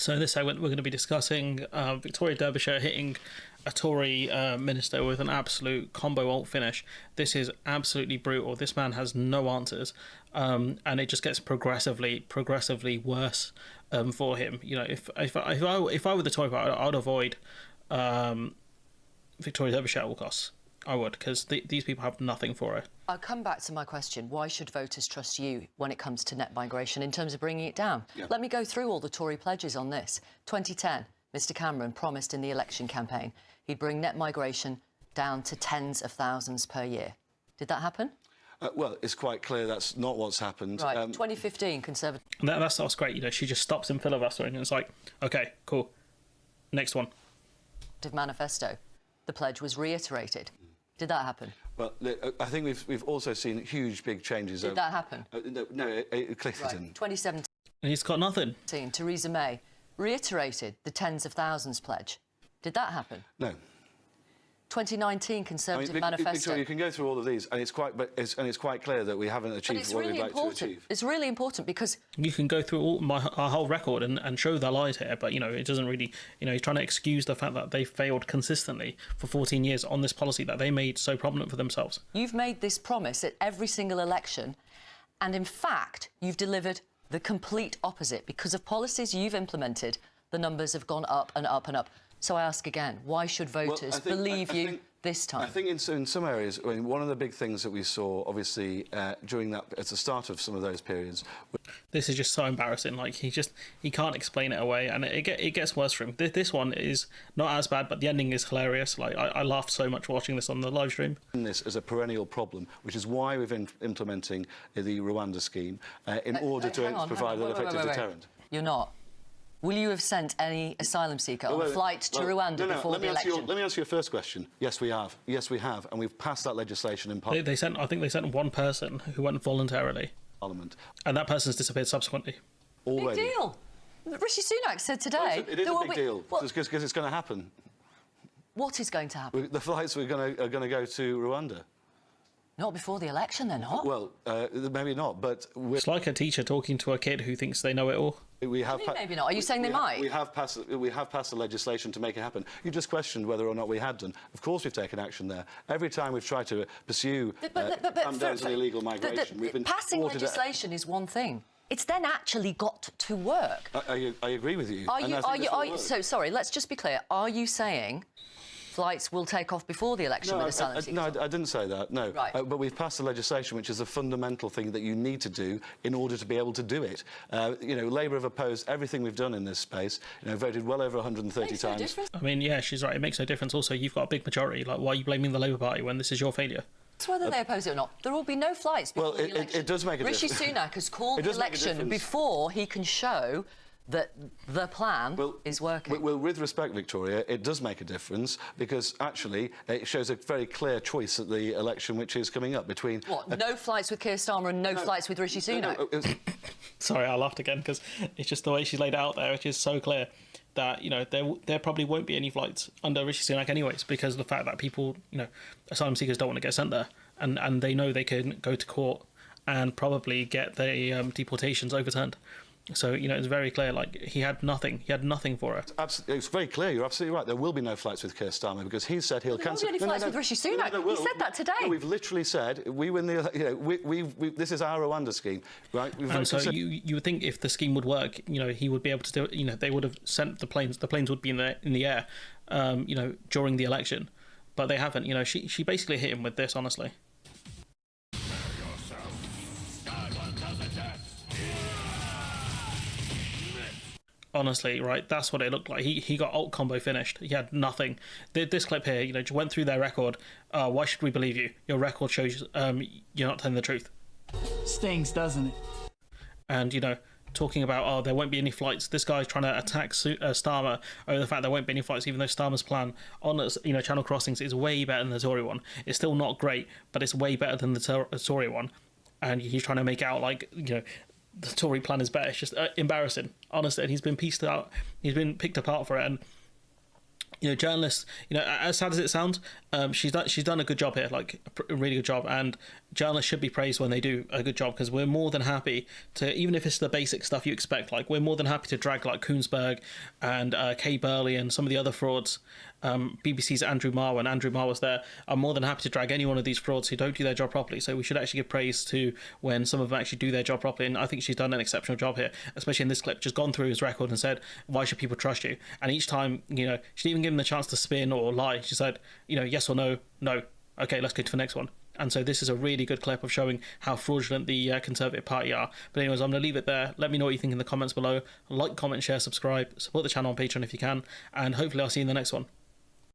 So in this segment, we're going to be discussing Victoria Derbyshire hitting a Tory minister with an absolute combo alt finish. This is absolutely brutal. This man has no answers, and it just gets progressively worse for him. You know, if I were the Tory party, I would avoid Victoria Derbyshire at all costs. I would, because these people have nothing for it. I'll come back to my question. Why should voters trust you when it comes to net migration in terms of bringing it down? Yeah. Let me go through all the Tory pledges on this. 2010, Mr Cameron promised in the election campaign he'd bring net migration down to tens of thousands per year. Did that happen? Well, it's quite clear that's not what's happened. Right, 2015, Conservative... That's great, you know, she just stops him filibustering and it's like, OK, cool, next one. ...manifesto. The pledge was reiterated. Did that happen? Well, I think we've also seen huge, big changes. Did that happen? No, it clearly didn't. 2017. And he's got nothing. Theresa May reiterated the tens of thousands pledge. Did that happen? No. 2019 Conservative manifesto. Victoria, you can go through all of these, and it's quite clear that we haven't achieved what we'd like to achieve. It's really important because you can go through our whole record and show their lies here, but you know it doesn't really. You know, he's trying to excuse the fact that they failed consistently for 14 years on this policy that they made so prominent for themselves. You've made this promise at every single election, and in fact, you've delivered the complete opposite because of policies you've implemented. The numbers have gone up and up and up. So I ask again, why should voters believe you this time? I think in some areas, I mean, one of the big things that we saw, obviously, during that, at the start of some of those periods... This is just so embarrassing. Like, he can't explain it away, and it gets worse for him. This one is not as bad, but the ending is hilarious. Like, I laughed so much watching this on the live stream. This is a perennial problem, which is why we've been implementing the Rwanda scheme in order to provide an effective deterrent. You're not. Will you have sent any asylum seeker on a flight to Rwanda before the election? Let me answer your first question. Yes, we have. Yes, we have. And we've passed that legislation in Parliament. I think they sent one person who went voluntarily. Parliament. And that person's disappeared subsequently. Already. Big deal. Rishi Sunak said today... It is a big deal, because it's going to happen. What is going to happen? The flights are going to go to Rwanda. Not before the election, they're not. Well, maybe not, but... It's like a teacher talking to a kid who thinks they know it all. We have maybe not. Are you saying they might? We have passed the legislation to make it happen. You just questioned whether or not we had done. Of course we've taken action there. Every time we've tried to pursue clampdowns on illegal migration, we've been... Passing legislation is one thing. It's then actually got to work. I agree with you. So, sorry, let's just be clear. Are you saying... flights will take off before the election with asylum seekers? No, I didn't say that, no. Right. But we've passed the legislation, which is a fundamental thing that you need to do in order to be able to do it. You know, Labour have opposed everything we've done in this space, you know, voted well over 130 times. I mean, yeah, she's right. It makes no difference. Also, you've got a big majority. Like, why are you blaming the Labour Party when this is your failure? It's whether they oppose it or not. There will be no flights before the election. It does make a difference. Rishi Sunak has called the election before he can show that the plan is working. Well, with respect, Victoria, it does make a difference because, actually, it shows a very clear choice at the election which is coming up between... What, no flights with Keir Starmer and no flights with Rishi Sunak? Sorry, I laughed again because it's just the way she's laid it out there, which is so clear that, you know, there probably won't be any flights under Rishi Sunak anyways because of the fact that people, you know, asylum seekers don't want to get sent there and they know they can go to court and probably get the deportations overturned. So, you know, it's very clear, like, he had nothing for it. Absolutely, it's very clear, you're absolutely right. There will be no flights with Keir Starmer because he said he'll cancel... There won't be any flights with Rishi Sunak. He said that today. No, we've literally said, we win the... You know, this is our Rwanda scheme, right? And so you would think if the scheme would work, you know, he would be able to do it, you know, they would have sent the planes would be in the air, you know, during the election. But they haven't, you know, she basically hit him with this, honestly. Honestly, right, that's what it looked like. He got alt combo finished. He had nothing. This clip here, you know, went through their record. Why should we believe you? Your record shows you're not telling the truth. Stings, doesn't it? And, you know, talking about, there won't be any flights. This guy's trying to attack Starmer over the fact there won't be any flights, even though Starmer's plan on, you know, Channel Crossings is way better than the Tory one. It's still not great, but it's way better than the Tory one. And he's trying to make out like, you know, the Tory plan is better. It's just embarrassing, honestly. And he's been pieced out. He's been picked apart for it. And journalists, as sad as it sounds, she's done a good job here, like a really good job, and journalists should be praised when they do a good job, because we're more than happy to, even if it's the basic stuff you expect, like we're more than happy to drag like Koonsberg and Kay Burley and some of the other frauds. BBC's Andrew Marr, when Andrew Marr was there, I'm more than happy to drag any one of these frauds who don't do their job properly. So we should actually give praise to when some of them actually do their job properly, and I think she's done an exceptional job here, especially in this clip. Just gone through his record and said, why should people trust you? And each time, she didn't even give him the chance to spin or lie. She said, yes or no, no. Okay, let's go to the next one. And so this is a really good clip of showing how fraudulent the Conservative Party are. But anyways, I'm going to leave it there. Let me know what you think in the comments below. Like, comment, share, subscribe. Support the channel on Patreon if you can. And hopefully I'll see you in the next one.